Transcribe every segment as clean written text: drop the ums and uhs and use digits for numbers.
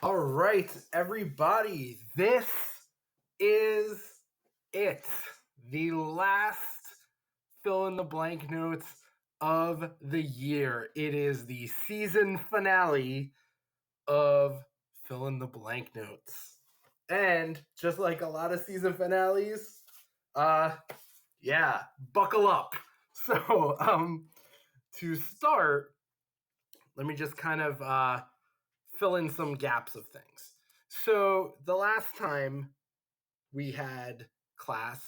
All right, everybody, this is it. The last fill in the blank notes of the year. It is the season finale of fill in the blank notes. And just like a lot of season finales, buckle up. So, to start, let me just kind of fill in some gaps of things. So the last time we had class,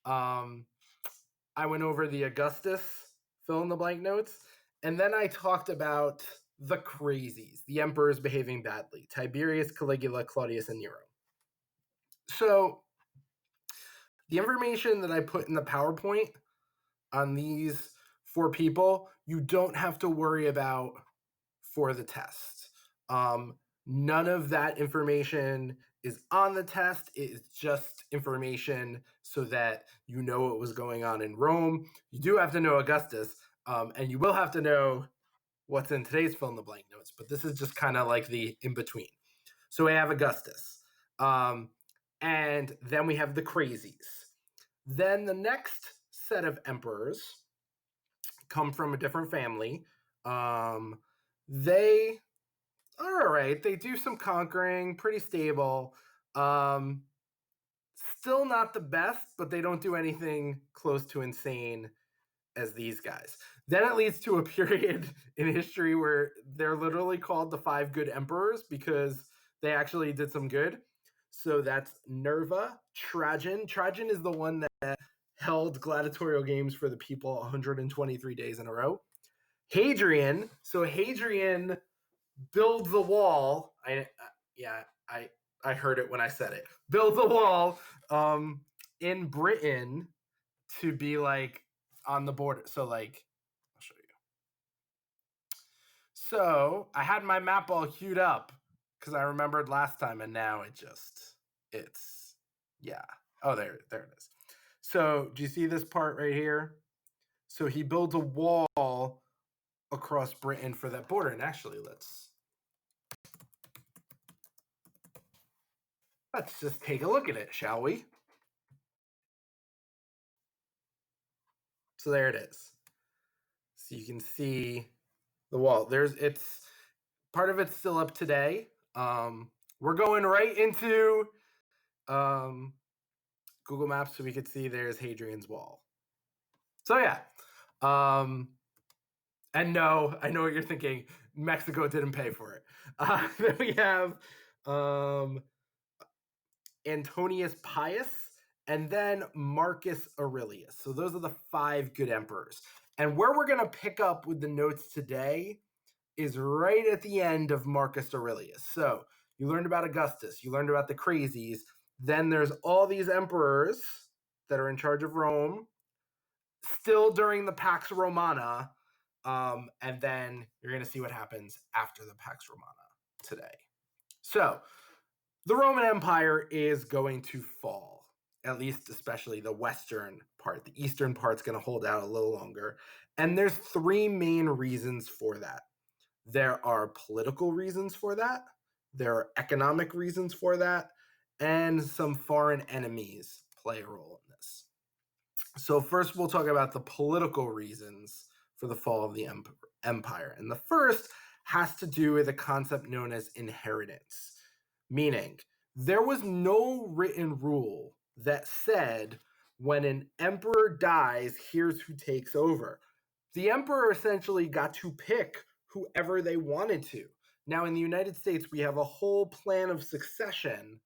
I went over the Augustus fill in the blank notes, and then I talked about the crazies, the emperors behaving badly, Tiberius, Caligula, Claudius, and Nero. So the information that I put in the PowerPoint on these 4 people, you don't have to worry about for the test. None of that information is on the test. It's just information so that you know what was going on in Rome. You do have to know Augustus, and you will have to know what's in today's fill in the blank notes, but this is just kind of like the in-between. So we have Augustus, and then we have the crazies. Then the next set of emperors come from a different family. They are all right. They do some conquering, pretty stable. Still not the best, but they don't do anything close to insane as these guys. Then it leads to a period in history where they're literally called the 5 good emperors because they actually did some good. So that's Nerva, Trajan. Trajan is the one that held gladiatorial games for the people 123 days in a row. Hadrian. So Hadrian builds the wall. I heard it when I said it. Build the wall in Britain to be like on the border. So like, I'll show you. So I had my map all queued up because I remembered last time, and now Oh, there it is. So do you see this part right here? So he builds a wall across Britain for that border. And actually, let's just take a look at it, shall we? So there it is. So you can see the wall. It's part of it's still up today. We're going right into Google Maps so we could see there's Hadrian's Wall. So yeah. And no, I know what you're thinking. Mexico didn't pay for it. Then we have Antonius Pius, and then Marcus Aurelius. So those are the 5 good emperors. And where we're going to pick up with the notes today is right at the end of Marcus Aurelius. So you learned about Augustus, you learned about the crazies, then there's all these emperors that are in charge of Rome, still during the Pax Romana, and then you're going to see what happens after the Pax Romana today. So the Roman Empire is going to fall, at least especially the western part. The eastern part's going to hold out a little longer. And there's 3 main reasons for that. There are political reasons for that. There are economic reasons for that. And some foreign enemies play a role in this. So first we'll talk about the political reasons for the fall of the empire. And the first has to do with a concept known as inheritance, meaning there was no written rule that said when an emperor dies, here's who takes over. The emperor essentially got to pick whoever they wanted to. Now, in the United States, we have a whole plan of succession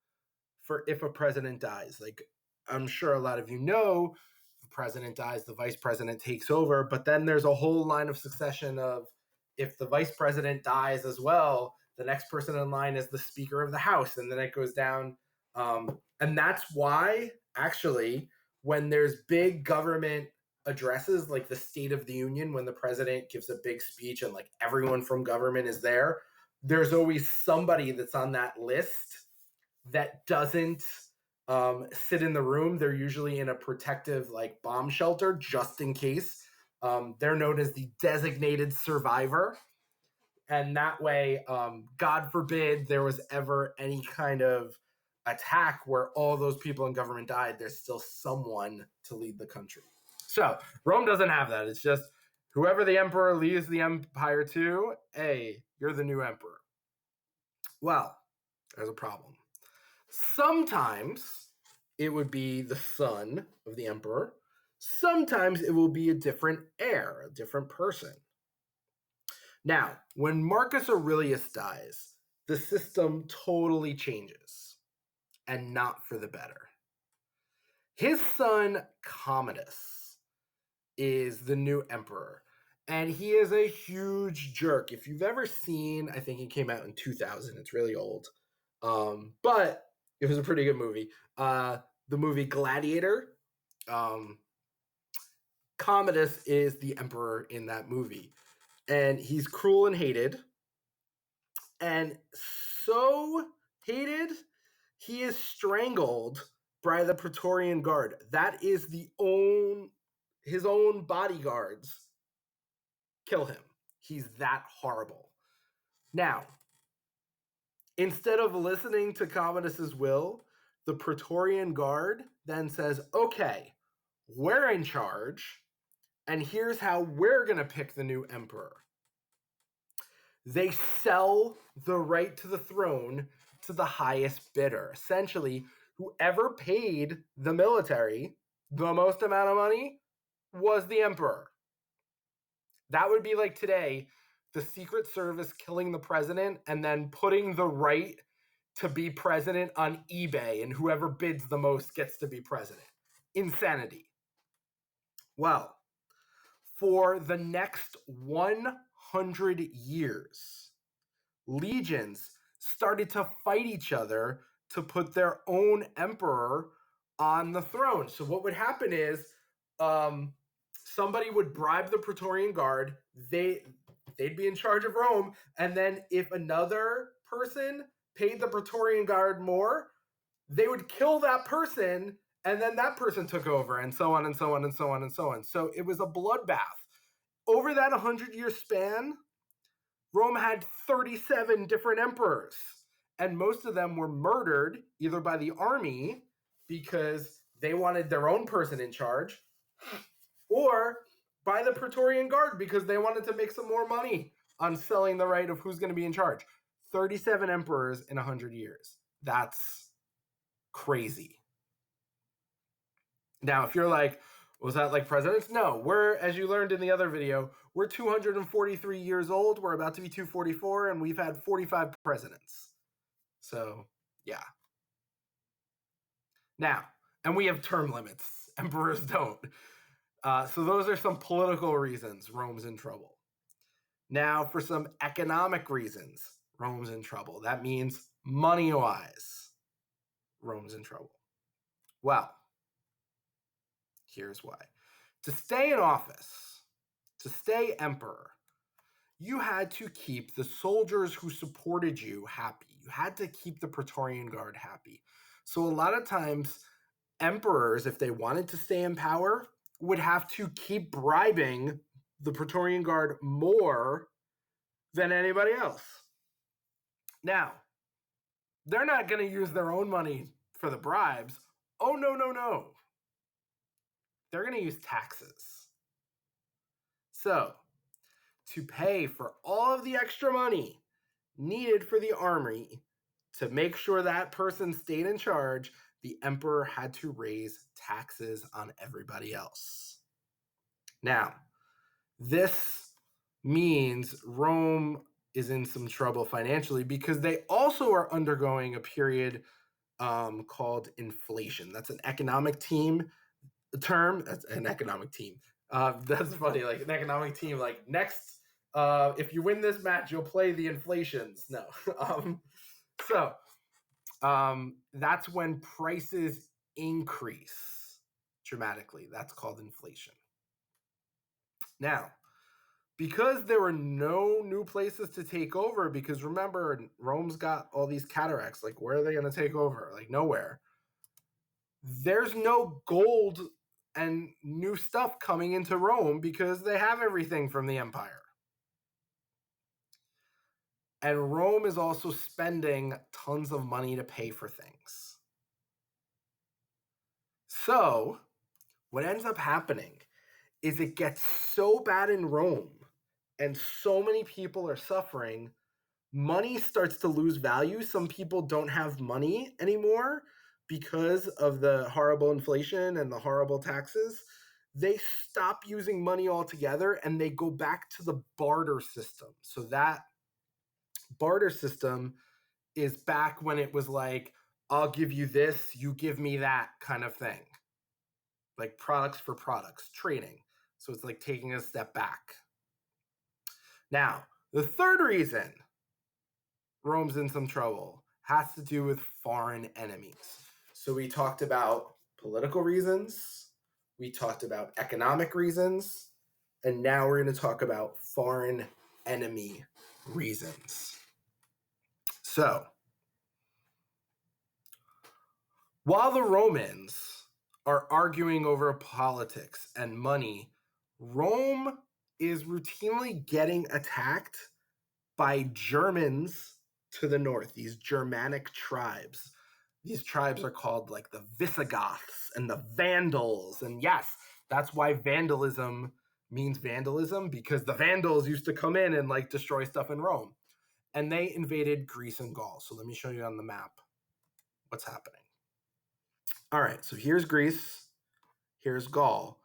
for if a president dies. Like, I'm sure a lot of you know, if the president dies, the vice president takes over. But then there's a whole line of succession of if the vice president dies as well, the next person in line is the Speaker of the House. And then it goes down. And that's why, actually, when there's big government addresses like the State of the Union, when the president gives a big speech and like everyone from government is there, there's always somebody that's on that list that doesn't sit in the room. They're usually in a protective like bomb shelter just in case. They're known as the designated survivor. And that way, God forbid there was ever any kind of attack where all those people in government died, there's still someone to lead the country. So Rome doesn't have that. It's just whoever the emperor leads the empire to, hey, you're the new emperor. Well, there's a problem. Sometimes it would be the son of the emperor. Sometimes it will be a different heir, a different person. Now, when Marcus Aurelius dies, the system totally changes, and not for the better. His son, Commodus, is the new emperor, and he is a huge jerk. If you've ever seen, I think it came out in 2000, it's really old, but it was a pretty good movie. The movie Gladiator, Commodus is the emperor in that movie, and he's cruel and hated, and so hated, he is strangled by the Praetorian Guard. That is his own bodyguards kill him. He's that horrible. Now, instead of listening to Commodus's will, the Praetorian Guard then says, okay, we're in charge, and here's how we're going to pick the new emperor. They sell the right to the throne to the highest bidder. Essentially, whoever paid the military the most amount of money was the emperor. That would be like today, the Secret Service killing the president and then putting the right to be president on eBay, and whoever bids the most gets to be president. Insanity. Well, for the next 100 years, legions started to fight each other to put their own emperor on the throne. So what would happen is somebody would bribe the Praetorian Guard, they'd be in charge of Rome, and then if another person paid the Praetorian Guard more, they would kill that person, and then that person took over, and so on and so on and so on and so on. So it was a bloodbath. Over that 100-year span, Rome had 37 different emperors, and most of them were murdered either by the army because they wanted their own person in charge, or by the Praetorian Guard because they wanted to make some more money on selling the right of who's going to be in charge. 37 emperors in 100 years. That's crazy. Now, if you're like, was that like presidents? No, we're, as you learned in the other video, we're 243 years old. We're about to be 244, and we've had 45 presidents. So, yeah. Now, and we have term limits. Emperors don't. So those are some political reasons Rome's in trouble. Now, for some economic reasons, Rome's in trouble. That means money-wise, Rome's in trouble. Well, here's why. To stay in office, to stay emperor, you had to keep the soldiers who supported you happy. You had to keep the Praetorian Guard happy. So a lot of times, emperors, if they wanted to stay in power, would have to keep bribing the Praetorian Guard more than anybody else. Now, they're not going to use their own money for the bribes. Oh, no, no, no. They're going to use taxes. So, to pay for all of the extra money needed for the army to make sure that person stayed in charge, the emperor had to raise taxes on everybody else. Now, this means Rome is in some trouble financially because they also are undergoing a period called inflation. That's an economic term. That's an economic team. That's funny, like an economic team. Like next, if you win this match, you'll play the inflations. No. That's when prices increase dramatically. That's called inflation. Now, because there were no new places to take over, because remember, Rome's got all these cataracts. Like, where are they going to take over? Like, nowhere. There's no gold and new stuff coming into Rome because they have everything from the empire. And Rome is also spending tons of money to pay for things. So what ends up happening is it gets so bad in Rome and so many people are suffering, money starts to lose value. Some people don't have money anymore because of the horrible inflation and the horrible taxes. They stop using money altogether and they go back to the barter system. So that barter system is back when it was like, I'll give you this, you give me that kind of thing. Like products for products, trading. So it's like taking a step back. Now, the third reason Rome's in some trouble has to do with foreign enemies. So we talked about political reasons, we talked about economic reasons, and now we're going to talk about foreign enemy reasons. So, while the Romans are arguing over politics and money, Rome is routinely getting attacked by Germans to the north, these Germanic tribes. These tribes are called like the Visigoths and the Vandals. And yes, that's why vandalism means vandalism, because the Vandals used to come in and like destroy stuff in Rome. And they invaded Greece and Gaul. So let me show you on the map what's happening. All right, so here's Greece, here's Gaul.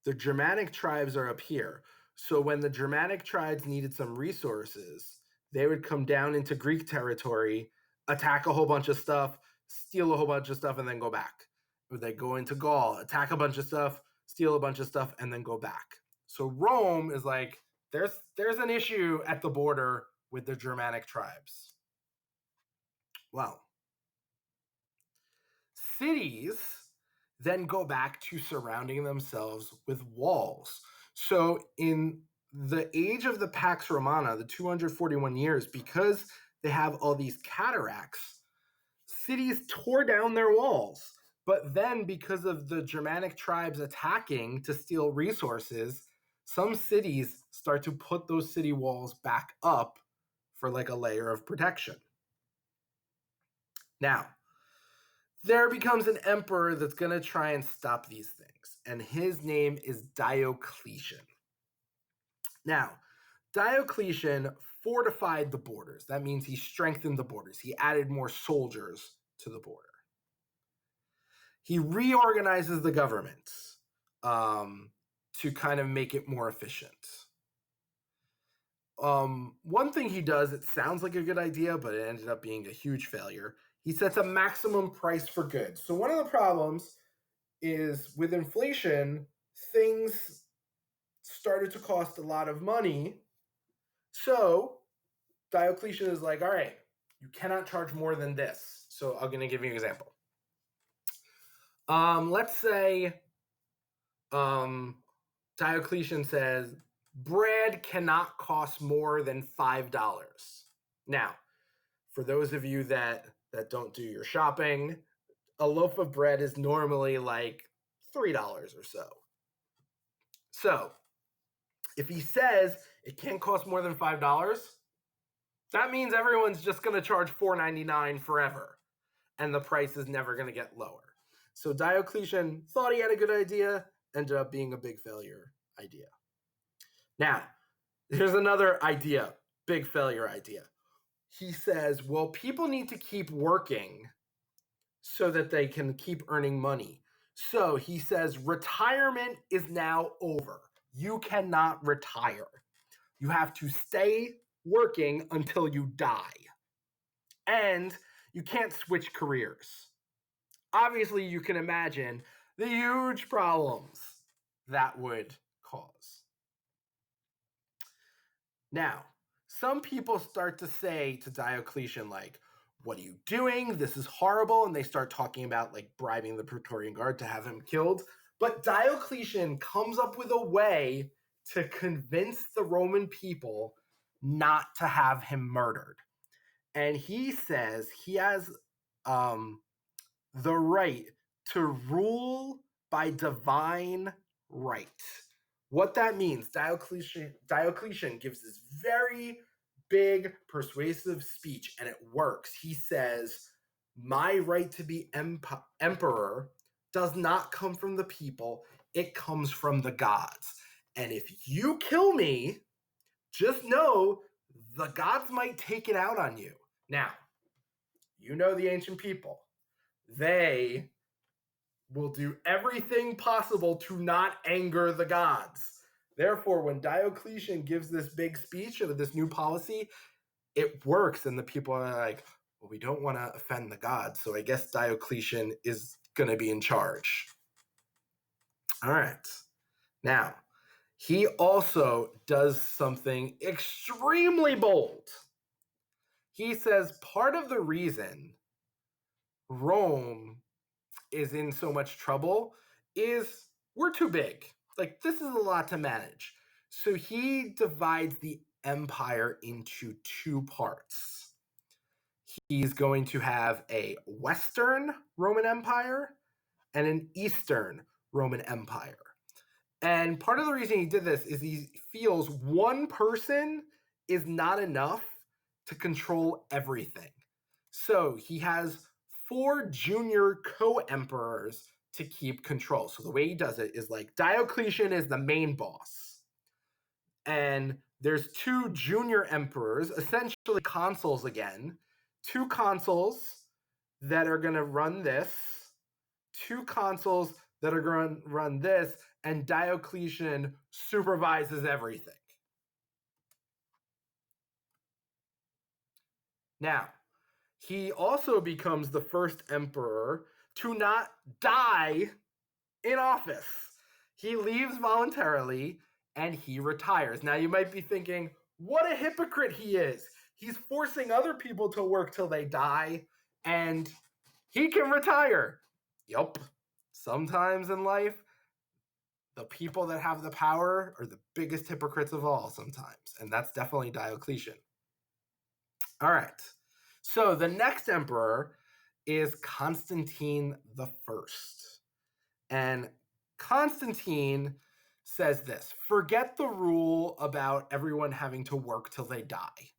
The Germanic tribes are up here. So when the Germanic tribes needed some resources, they would come down into Greek territory, attack a whole bunch of stuff, steal a whole bunch of stuff, and then go back. Or they go into Gaul, attack a bunch of stuff, steal a bunch of stuff, and then go back. So Rome is like, there's an issue at the border with the Germanic tribes. Well, cities then go back to surrounding themselves with walls. So in the age of the Pax Romana, the 241 years, because they have all these cataracts, cities tore down their walls. But then because of the Germanic tribes attacking to steal resources, some cities start to put those city walls back up for like a layer of protection. Now, there becomes an emperor that's going to try and stop these things, and his name is Diocletian. Now, Diocletian fortified the borders. That means he strengthened the borders. He added more soldiers to the border. He reorganizes the government to kind of make it more efficient. One thing he does, it sounds like a good idea, but it ended up being a huge failure. He sets a maximum price for goods. So one of the problems is with inflation, things started to cost a lot of money. So Diocletian is like, all right, you cannot charge more than this. So I'm going to give you an example. Let's say Diocletian says bread cannot cost more than $5. Now, for those of you that don't do your shopping, a loaf of bread is normally like $3 or so. So if he says it can't cost more than $5, that means everyone's just going to charge $4.99 forever, and the price is never going to get lower. So Diocletian thought he had a good idea, ended up being a big failure idea. Now, here's another idea, big failure idea. He says, well, people need to keep working so that they can keep earning money. So he says, retirement is now over. You cannot retire. You have to stay working until you die. And you can't switch careers. Obviously, you can imagine the huge problems that would cause. Now, some people start to say to Diocletian, like, what are you doing? This is horrible. And they start talking about like bribing the Praetorian Guard to have him killed. But Diocletian comes up with a way to convince the Roman people not to have him murdered. And he says he has the right to rule by divine right. What that means, Diocletian gives this very big persuasive speech, and it works. He says, my right to be emperor does not come from the people, it comes from the gods. And if you kill me, just know the gods might take it out on you. Now, you know the ancient people. They will do everything possible to not anger the gods. Therefore, when Diocletian gives this big speech of this new policy, it works, and the people are like, well, we don't want to offend the gods, so I guess Diocletian is going to be in charge. All right. Now, he also does something extremely bold. He says part of the reason Rome is in so much trouble is we're too big. Like, this is a lot to manage. So he divides the empire into two parts. He's going to have a Western Roman Empire and an Eastern Roman Empire. And part of the reason he did this is he feels one person is not enough to control everything. So he has 4 junior co-emperors to keep control. So the way he does it is like Diocletian is the main boss. And there's 2 junior emperors, essentially consuls again, 2 consuls that are going to run this, 2 consuls that are going to run this, and Diocletian supervises everything. Now, he also becomes the first emperor to not die in office. He leaves voluntarily and he retires. Now, you might be thinking, what a hypocrite he is. He's forcing other people to work till they die and he can retire. Yup. Sometimes in life, the people that have the power are the biggest hypocrites of all sometimes. And that's definitely Diocletian. All right. So the next emperor is Constantine the First. And Constantine says this: forget the rule about everyone having to work till they die.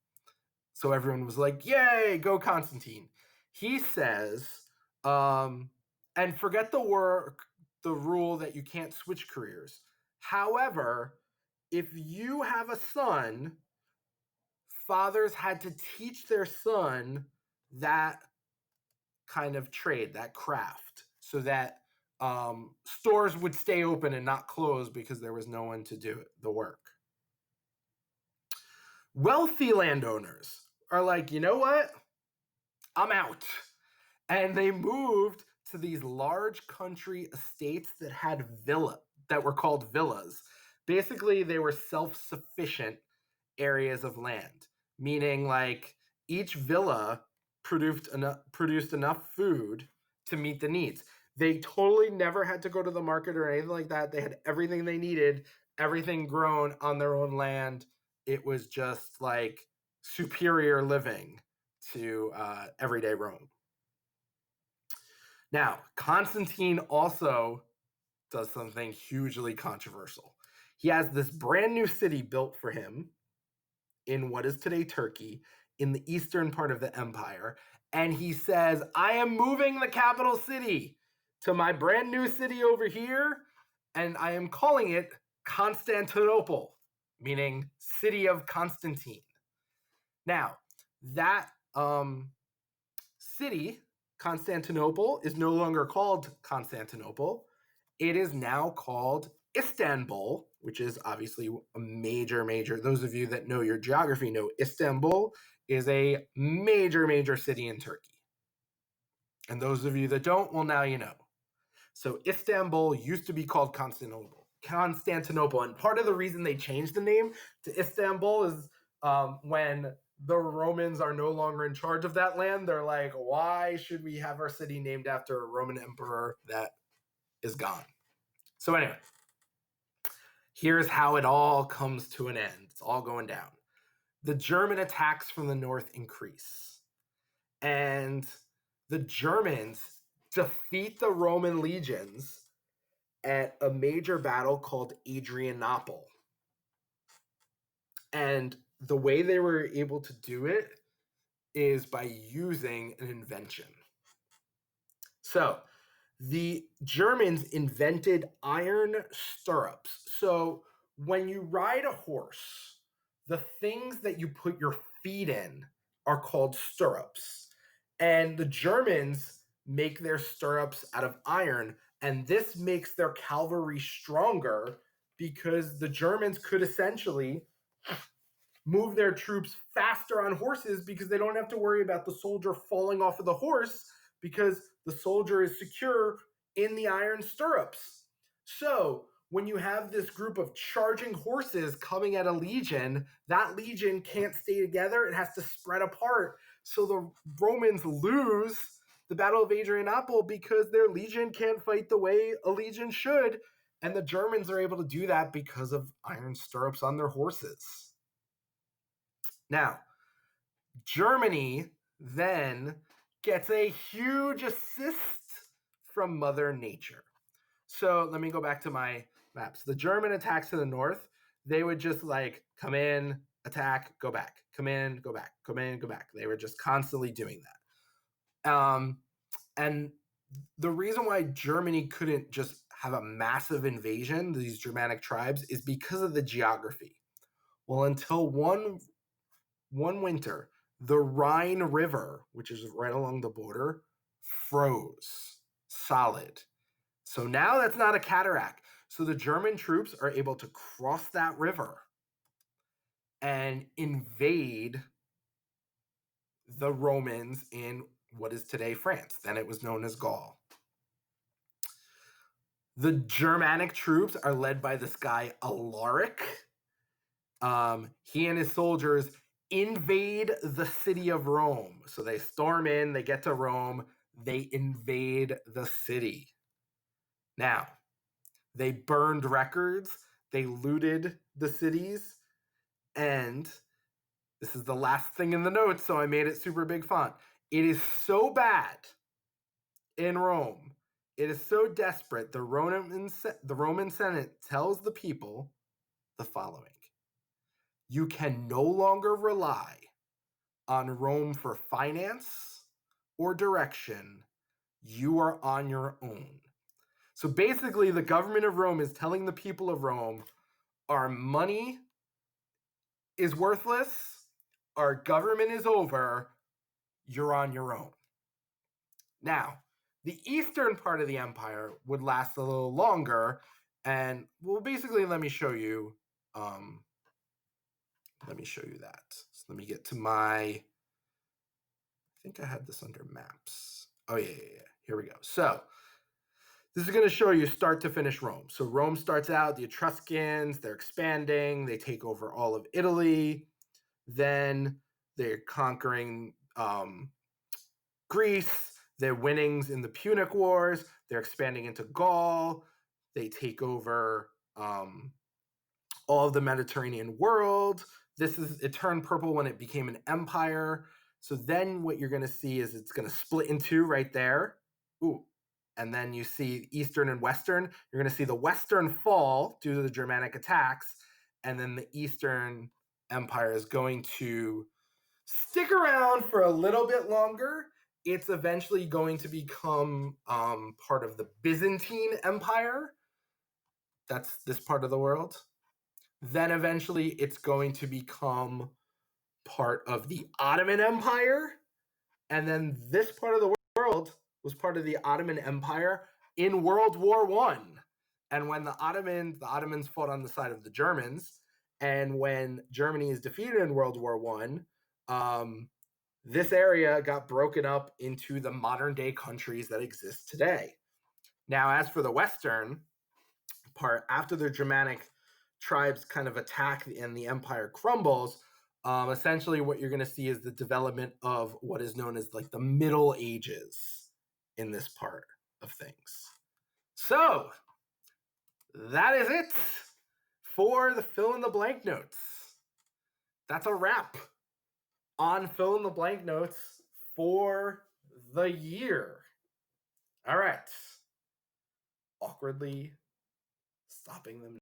So everyone was like, yay, go Constantine. He says, and forget the rule that you can't switch careers. However, if you have a son, fathers had to teach their son that kind of trade, that craft, so that stores would stay open and not close because there was no one to do the work. Wealthy landowners are like, you know what? I'm out. And they moved to these large country estates that had that were called villas. Basically, they were self-sufficient areas of land, meaning like each villa produced enough food to meet the needs. They totally never had to go to the market or anything like that. They had everything they needed, everything grown on their own land. It was just like superior living to everyday Rome. Now, Constantine also does something hugely controversial. He has this brand new city built for him in what is today Turkey, in the eastern part of the empire. And he says, I am moving the capital city to my brand new city over here, and I am calling it Constantinople, meaning city of Constantine. Now, that city, Constantinople, is no longer called Constantinople. It is now called Istanbul, which is obviously a major, those of you that know your geography know Istanbul is a major city in Turkey. And those of you that don't, well, now you know. So Istanbul used to be called Constantinople. And part of the reason they changed the name to Istanbul is when the Romans are no longer in charge of that land, they're like, why should we have our city named after a Roman emperor that is gone? So anyway, here's how it all comes to an end. It's all going down. The German attacks from the north increase. And the Germans defeat the Roman legions at a major battle called Adrianople. And the way they were able to do it is by using an invention. So the Germans invented iron stirrups. So when you ride a horse, the things that you put your feet in are called stirrups. And the Germans make their stirrups out of iron, and this makes their cavalry stronger because the Germans could essentially move their troops faster on horses because they don't have to worry about the soldier falling off of the horse because the soldier is secure in the iron stirrups. So when you have this group of charging horses coming at a legion, that legion can't stay together. It has to spread apart. So the Romans lose the Battle of Adrianople because their legion can't fight the way a legion should. And the Germans are able to do that because of iron stirrups on their horses. Now, Germany then gets a huge assist from Mother Nature. So let me go back to my maps. The German attacks to the north, they would just like come in, attack, go back, come in, go back, come in, go back. They were just constantly doing that. And the reason why Germany couldn't just have a massive invasion, these Germanic tribes, is because of the geography. Well, until one winter, the Rhine River, which is right along the border, froze solid. So now that's not a cataract. So the German troops are able to cross that river and invade the Romans in what is today France. Then it was known as Gaul. The Germanic troops are led by this guy, Alaric. He and his soldiers invade the city of Rome. So they storm in, they get to Rome, they invade the city. Now, they burned records, they looted the cities, and this is the last thing in the notes, so I made it super big font. It is so bad in Rome, it is so desperate, the Roman Senate tells the people the following: you can no longer rely on Rome for finance or direction. You are on your own. So basically, the government of Rome is telling the people of Rome, our money is worthless, our government is over, you're on your own. Now, the eastern part of the empire would last a little longer, and well, basically, let me show you that. So let me get to I think I had this under maps. Oh, yeah. Here we go. So this is going to show you start to finish Rome. So Rome starts out, the Etruscans, they're expanding, they take over all of Italy. Then they're conquering Greece, their winnings in the Punic Wars, they're expanding into Gaul, they take over all of the Mediterranean world. It turned purple when it became an empire. So then what you're going to see is it's going to split in two right there. Ooh. And then you see Eastern and Western. You're going to see the Western fall due to the Germanic attacks. And then the Eastern Empire is going to stick around for a little bit longer. It's eventually going to become part of the Byzantine Empire. That's this part of the world. Then eventually it's going to become part of the Ottoman Empire. And then this part of the world was part of the Ottoman Empire in World War I. And when the Ottomans fought on the side of the Germans, and when Germany is defeated in World War I, this area got broken up into the modern day countries that exist today. Now, as for the Western part, after the Germanic tribes kind of attack and the empire crumbles, essentially what you're going to see is the development of what is known as like the Middle Ages in this part of things. So that is it for the fill in the blank notes. That's a wrap on fill in the blank notes for the year. All right. Awkwardly stopping them